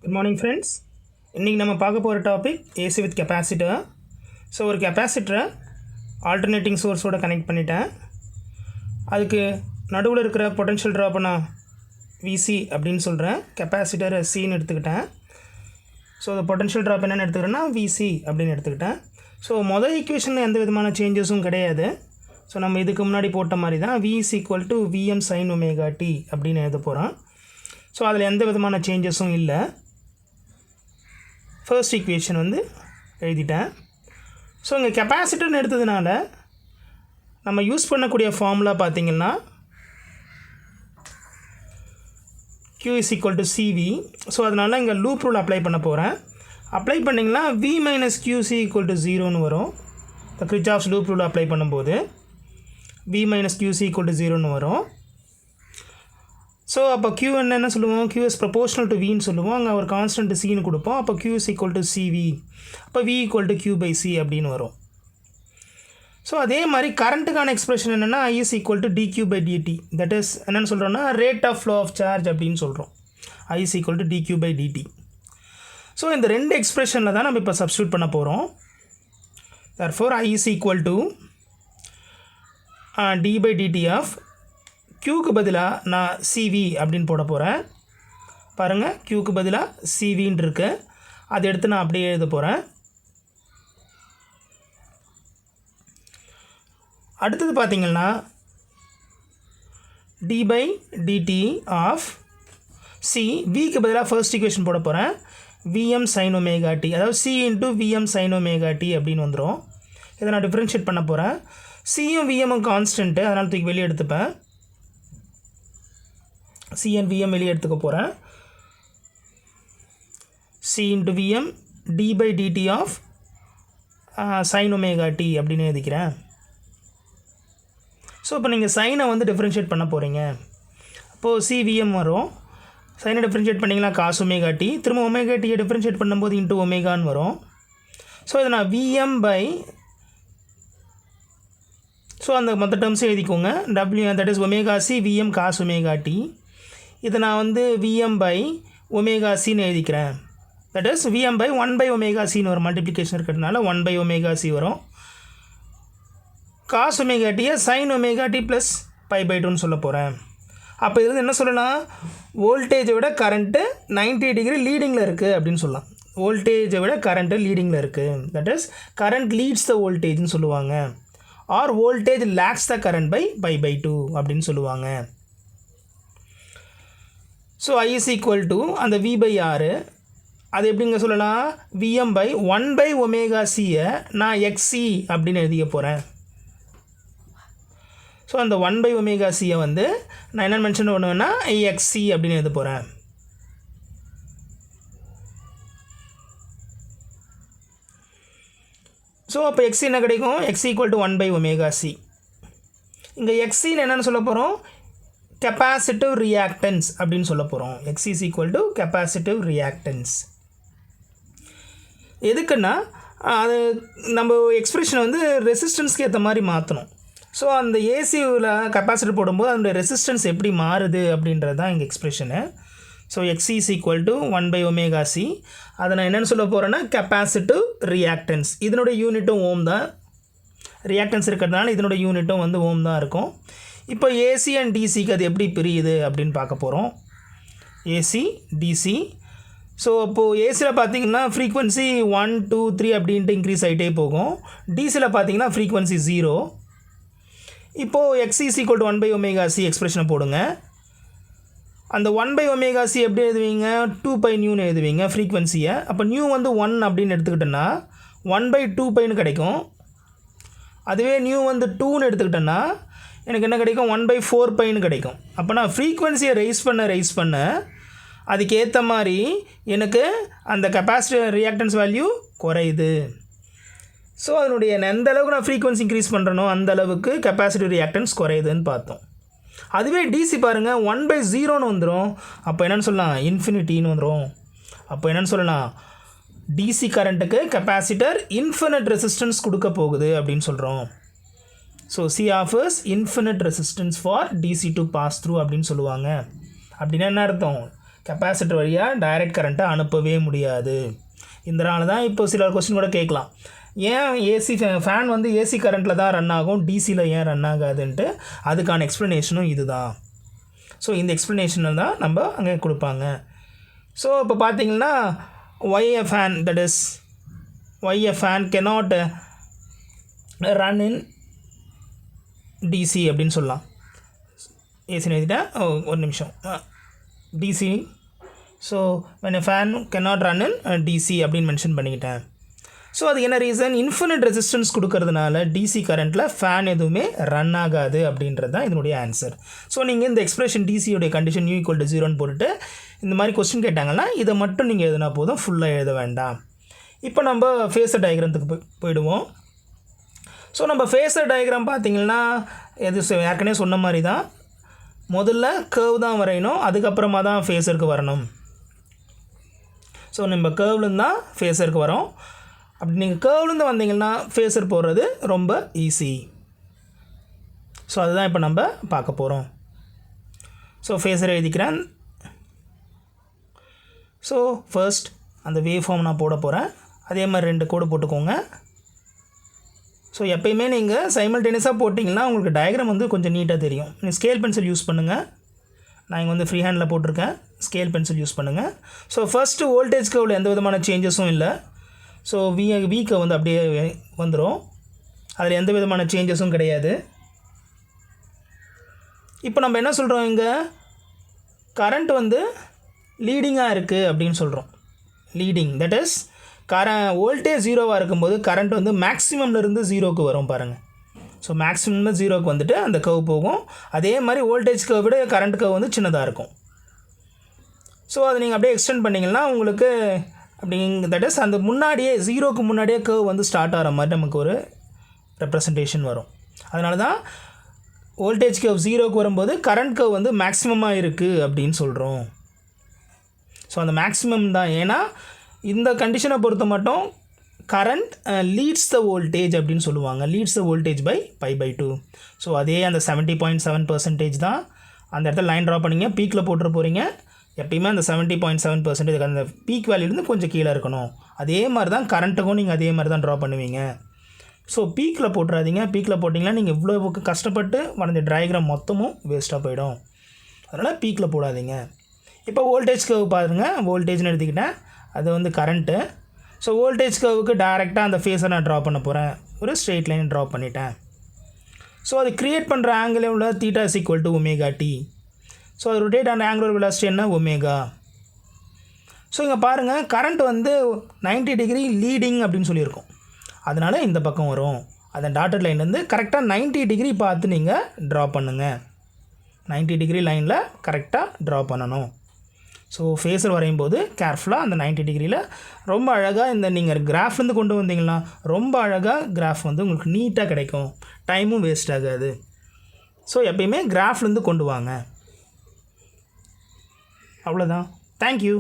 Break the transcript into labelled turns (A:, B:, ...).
A: Good morning friends. இன்றைக்கி நம்ம பார்க்க போகிற topic AC with capacitor. So ஒரு கெப்பாசிட்டரை ஆல்டர்னேட்டிங் சோர்ஸோடு கனெக்ட் பண்ணிட்டேன். அதுக்கு நடுவில் இருக்கிற பொட்டன்ஷியல் ட்ராப்பை நான் விசி அப்படின்னு சொல்கிறேன். கெப்பாசிட்டரை சின்னு எடுத்துக்கிட்டேன். ஸோ அந்த பொட்டன்ஷியல் ட்ராப் என்னென்னு எடுத்துக்கிறேன்னா விசி அப்படின்னு எடுத்துக்கிட்டேன். ஸோ மொதல் ஈக்குவேஷனில் எந்த விதமான சேஞ்சஸும் கிடையாது. ஸோ நம்ம இதுக்கு முன்னாடி போட்ட மாதிரி தான் V is equal to V M sine omega T அப்படின்னு எழுத போகிறோம். ஸோ அதில் எந்த விதமான சேஞ்சஸும் இல்லை. ஃபர்ஸ்ட் ஈக்குவேஷன் எழுதிட்டேன். ஸோ இங்கே கெப்பாசிட்டர்னு எடுத்ததுனால நம்ம யூஸ் பண்ணக்கூடிய ஃபார்முலா பார்த்திங்கன்னா Q is equal to CV. So அதனால் இங்கே லூப் ரூல் அப்ளை பண்ண போகிறேன். அப்ளை பண்ணிங்கன்னா V minus QC equal to 0ன்னு வரும். இந்த கிர்ச்சாஃப்ஸ் லூப் ரூல் அப்ளை பண்ணும்போது V minus QC equal to 0ன்னு வரும். ஸோ அப்போ Q என்ன சொல்லுவோம், Q is proportional to Vன்னு சொல்லுவோம். அங்கே ஒரு கான்ஸ்டன்ட் Cன்னு கொடுப்போம். அப்போ Q is equal to CV. அப்போ V equal to Q by C அப்படின்னு வரும். ஸோ அதே மாதிரி கரண்ட்டுக்கான எக்ஸ்பிரஷன் என்னென்னா I is equal to dQ by dt. That is என்னென்னு சொல்கிறோன்னா rate of flow of charge அப்படின்னு சொல்கிறோம். I is equal to dQ by dt. So இந்த ரெண்டு எக்ஸ்பிரஷனில் தான் நம்ம இப்போ சப்ஸ்டியூட் பண்ண போகிறோம். therefore I is equal to d by dt of Qக்கு பதிலாக நான் CV அப்படின்னு போட போகிறேன். பாருங்கள், Qக்கு பதிலாக CVன்னு இருக்கு. அதை எடுத்து நான் அப்படியே எழுத போகிறேன். அடுத்தது பார்த்திங்கன்னா d by dt of C. Vக்கு பதிலாக ஃபர்ஸ்ட் ஈக்குவேஷன் போட போகிறேன். Vm sin omega t, அதாவது C into Vm sin omega t அப்படின்னு வந்துடும். இதை நான் டிஃப்ரென்ஷியேட் பண்ண போகிறேன். Cயும் Vmமும் கான்ஸ்டன்ட்டு, அதனால் தூக்கி வெளியே எடுத்துப்பேன். C and Vm வெளியே எடுத்துக்க போகிறேன். C into Vm d by dt of sin omega t அப்படின்னு எழுதிக்கிறேன். ஸோ இப்போ நீங்கள் சைனை டிஃப்ரென்ஷியேட் பண்ண போகிறீங்க. அப்போது CVM வரும். சைனை டிஃப்ரென்ஷியேட் பண்ணிங்கன்னா காஸ் ஒமேகா டி. திரும்ப ஒமேகா டியை டிஃப்ரென்ஷியேட் பண்ணும்போது இன்ட்டு ஒமேகான்னு வரும். ஸோ இதை நான் Vm பை, ஸோ அந்த மொத்த டேர்ம்ஸும் எழுதிக்கோங்க. That is omega C Vm cos omega T. இதை நான் Vm பை ஒமேகா சின்னு எழுதிக்கிறேன். That is Vm by 1 by omega சின்னு வரும். மல்டிப்ளிகேஷன் இருக்கிறதுனால 1 பை ஒமேகா சி வரும். காஸ் ஒமேகா டியை sine omega T plus pi by 2ன்னு சொல்ல போகிறேன். அப்போ இது என்ன சொல்லலாம், வோல்டேஜை விட கரண்ட்டு 90 டிகிரி லீடிங்கில் இருக்குது அப்படின்னு சொல்லலாம். வோல்டேஜை விட கரண்ட்டு லீடிங்கில் இருக்குது. That is current leads the வோல்டேஜ்னு சொல்லுவாங்க. Or voltage lags the current by pi by 2 அப்படின்னு சொல்லுவாங்க. So I is equal to அந்த V by R, அது எப்படிங்க சொல்லலாம், Vm by 1 by ஒமேகா சியை நான் XC அப்படின்னு எழுதிக்க போகிறேன். ஸோ அந்த 1 by ஒமேகா சியை நான் என்ன மென்ஷன் பண்ணுவேன்னா XC அப்படின்னு எழுத போகிறேன். ஸோ அப்போ XC என்ன கிடைக்கும், XC equal to 1 by omega C. இங்கே XCன்னு என்னென்னு சொல்ல போகிறோம், கெப்பாசிட்டிவ் ரியாக்டன்ஸ் அப்படின்னு சொல்ல போகிறோம். X is equal to capacitive reactance. எதுக்குன்னா அது நம்ம எக்ஸ்பிரஷனை ரெசிஸ்டன்ஸ்க்கு ஏற்ற மாதிரி மாற்றணும். ஸோ அந்த ஏசியில் கெப்பாசிட்டர் போடும்போது அதோட ரெசிஸ்டன்ஸ் எப்படி மாறுது அப்படின்றது தான் எங்கள் expression. So X is equal to 1 by omega C. அதை நான் என்னென்னு சொல்ல போகிறேன்னா கெப்பாசிட்டிவ் ரியாக்டன்ஸ். இதனுடைய யூனிட்டும் ஓம் தான். ரியாக்டன்ஸ் இருக்கிறதுனால இதனுடைய யூனிட்டும் ஓம் தான் இருக்கும். இப்போ ஏசி அண்ட் டிசிக்கு அது எப்படி பிரியுது அப்படின்னு பார்க்க போகிறோம். AC DC. ஸோ அப்போது ஏசியில் பார்த்தீங்கன்னா ஃப்ரீக்வன்சி 1 2 3 அப்படின்ட்டு இன்க்ரீஸ் ஆகிட்டே போகும். டிசியில் பார்த்தீங்கன்னா ஃப்ரீக்வன்சி 0. இப்போது X is equal to 1 by omega C எக்ஸ்பிரஷனை போடுங்க. அந்த 1 by ஒமேகா சி எப்படி எழுதுவீங்க, 2 பை நியூன்னு எழுதுவீங்க ஃப்ரீக்வன்சியை. அப்போ நியூ 1 அப்படின்னு எடுத்துக்கிட்டோன்னா 1 by 2 பைன்னு கிடைக்கும். அதுவே நியூ 2ன்னு எடுத்துக்கிட்டோன்னா எனக்கு என்ன கிடைக்கும், 1 by 4 பைன்னு கிடைக்கும். அப்போ நான் ஃப்ரீக்வன்சியை ரைஸ் பண்ண அதுக்கேற்ற மாதிரி எனக்கு அந்த கெப்பாசிட்டர் ரியாக்டன்ஸ் வேல்யூ குறையுது. ஸோ அதனுடைய எந்த அளவுக்கு நான் ஃப்ரீக்வன்சி இன்க்ரீஸ் பண்ணுறனோ அந்த அளவுக்கு கெப்பாசிட்டிவ் ரியாக்டன்ஸ் குறையுதுன்னு பார்த்தோம். அதுவே டிசி பாருங்கள் 1 by 0ன்னு வந்துடும். அப்போ என்னென்னு சொல்லலாம், இன்ஃபினிட்டின்னு வந்துடும். அப்போ என்னென்னு சொல்லலாம், டிசி கரண்ட்டுக்கு கெப்பாசிட்டர் இன்ஃபினிட் ரெசிஸ்டன்ஸ் கொடுக்க போகுது அப்படின்னு சொல்கிறோம். So C offers infinite resistance for DC to pass through அப்படின்னு சொல்லுவாங்க. அப்படின்னா என்ன அர்த்தம், கெப்பாசிட்டர் வழியாக டைரக்ட் கரண்ட்டை அனுப்பவே முடியாது. இதனால தான் இப்போ சில கொஸ்டின் கூட கேட்கலாம், ஏன் ஏசி ஃபேன் வந்து ஏசி கரண்ட்டில் தான் ரன் ஆகும், டிசியில் ஏன் ரன் ஆகாதுன்ட்டு. அதுக்கான எக்ஸ்ப்ளனேஷனும் இது தான். ஸோ இந்த எக்ஸ்ப்ளனேஷனை தான் நம்ம அங்கே கொடுப்பாங்க. ஸோ இப்போ பார்த்தீங்கன்னா why a fan cannot run in DC அப்படின்னு சொல்லலாம். ஏசின்னு எழுதிட்டேன், ஒரு நிமிஷம். DC, so when a fan cannot run in DC அப்படின்னு மென்ஷன் பண்ணிக்கிட்டேன். ஸோ அது என்ன ரீசன், இன்ஃபினிட் ரெசிஸ்டன்ஸ் கொடுக்கறதுனால டிசி கரண்ட்டில் ஃபேன் எதுவுமே ரன் ஆகாது அப்படின்றது தான் இதனுடைய ஆன்சர். ஸோ நீங்கள் இந்த எக்ஸ்பிரஷன் டிசியோடைய கண்டிஷன் U = 0ன்னு போட்டுட்டு இந்த மாதிரி கொஸ்டின் கேட்டாங்கன்னா இதை மட்டும் நீங்கள் எழுதினா போதும், ஃபுல்லாக எழுத வேண்டாம். இப்போ நம்ம ஃபேஸர் டயக்ராமத்துக்கு போயிடுவோம். ஸோ நம்ம ஃபேஸர் டயக்ராம் பார்த்திங்கன்னா ஏற்கனவே சொன்ன மாதிரி தான், முதல்ல கர்வ் தான் வரையணும், அதுக்கப்புறமா தான் ஃபேஸருக்கு வரணும். ஸோ நம்ம கர்வ்லேருந்து தான் ஃபேஸருக்கு வரோம். அப்படி நீங்கள் கர்வ்லேருந்து வந்தீங்கன்னா ஃபேஸர் போடுறது ரொம்ப ஈஸி. ஸோ அதுதான் இப்போ நம்ம பார்க்க போகிறோம். ஸோ ஃபேஸர் எழுதிக்கிறேன். ஸோ ஃபர்ஸ்ட் அந்த வேவ் ஃபார்ம் நான் போட போகிறேன். அதே மாதிரி 2 கோடு போட்டுக்கோங்க. ஸோ எப்பயுமே நீங்கள் சைமல்டேனியஸாக போட்டிங்கன்னா உங்களுக்கு டயக்ராம் வந்து கொஞ்சம் நீட்டாக தெரியும். நீங்கள் ஸ்கேல் பென்சில் யூஸ் பண்ணுங்கள். நான் இங்கே வந்து ஃப்ரீ ஹேண்டில் போட்டிருக்கேன், ஸ்கேல் பென்சில் யூஸ் பண்ணுங்கள். ஸோ ஃபஸ்ட்டு வோல்டேஜ் கர்வில் எந்த விதமான சேஞ்சஸும் இல்லை. ஸோ வீக்கை வந்து அப்படியே வந்துடும், அதில் எந்த விதமான சேஞ்சஸும் கிடையாது. இப்போ நம்ம என்ன சொல்கிறோம், இங்கே கரண்ட் வந்து லீடிங்காக இருக்குது அப்படின்னு சொல்கிறோம். லீடிங், தட் இஸ் வோல்டேஜ் 0வாக இருக்கும்போது கரண்ட் வந்து மேக்ஸிமம்லேருந்து 0க்கு வரும் பாருங்கள். ஸோ மேக்ஸிமம் 0க்கு வந்துட்டு அந்த கர்வ் போகும். அதே மாதிரி வோல்டேஜ் கர்வ் விட கரண்ட் கர்வ் வந்து சின்னதாக இருக்கும். ஸோ அதை நீங்கள் அப்படியே எக்ஸ்டெண்ட் பண்ணிங்கன்னா உங்களுக்கு தட் இஸ் அந்த முன்னாடியே 0க்கு முன்னாடியே கர்வ் வந்து ஸ்டார்ட் ஆகிற மாதிரி நமக்கு ஒரு ரெப்ரசன்டேஷன் வரும். அதனால தான் வோல்டேஜ் கர்வ் 0க்கு வரும்போது கரண்ட் கர்வ் வந்து மேக்ஸிமமாக இருக்குது அப்படின்னு சொல்கிறோம். ஸோ அந்த மேக்ஸிமம் தான், ஏன்னா இந்த கண்டிஷனை பொறுத்த மட்டும் கரண்ட் லீட்ஸ் த வோல்டேஜ் அப்படின்னு சொல்லுவாங்க. Leads the voltage by π/2. So அதே அந்த 70.7% தான் அந்த இடத்துல லைன் ட்ரா பண்ணிங்க, பீக்கில் போட்டுற போகிறீங்க. எப்பயுமே அந்த 70.7% அந்த பீக் வேல்யூலேருந்து கொஞ்சம் கீழே இருக்கணும். அதே மாதிரி தான் கரண்ட்டுக்கும் நீங்கள் அதே மாதிரி தான் ட்ரா பண்ணுவீங்க. ஸோ பீக்கில் போட்டுறாதீங்க. பீக்கில் போட்டிங்கன்னா நீங்கள் இவ்வளோ கஷ்டப்பட்டு வரைஞ்ச டயக்ராம் மொத்தமும் வேஸ்ட்டாக போயிடும். அதனால் பீக்கில் போடாதீங்க. இப்போ வோல்டேஜ் கர்வ் பாருங்கள், வோல்டேஜ்னு எடுத்துக்கிட்டேன், அது வந்து கரண்ட்டு. ஸோ வோல்டேஜ் கர்வுக்கு டேரெக்டாக அந்த ஃபேஸை நான் ட்ரா பண்ண போகிறேன். ஒரு ஸ்ட்ரெயிட் லைன் ட்ரா பண்ணிட்டேன். ஸோ அது க்ரியேட் பண்ணுற ஆங்கிள் உள்ள θ = ωt. ஸோ அது ரொட்டேட் ஆன ஆங்குலர் வெலாசிட்டி என்ன, ஒமேகா. ஸோ இங்கே பாருங்கள், கரண்ட் வந்து 90 டிகிரி லீடிங் அப்படின்னு சொல்லியிருக்கோம். அதனால் இந்த பக்கம் வரும். அந்த டாட்டட் லைன்லேருந்து கரெக்டாக 90 டிகிரி பார்த்து நீங்கள் ட்ரா பண்ணுங்கள். 90 டிகிரி லைனில் கரெக்டாக ட்ரா பண்ணணும். ஸோ ஃபேஸர் வரையும் போது கேர்ஃபுல்லாக அந்த 90 டிகிரியில் ரொம்ப அழகாக இந்த நீங்கள் கிராஃப்லேருந்து கொண்டு வந்தீங்கன்னா ரொம்ப அழகாக கிராஃப் வந்து உங்களுக்கு நீட்டாக கிடைக்கும், டைமும் வேஸ்ட் ஆகாது. ஸோ எப்பயுமே கிராஃப்லேருந்து கொண்டு வாங்க. அவ்வளோதான். தேங்க்யூ.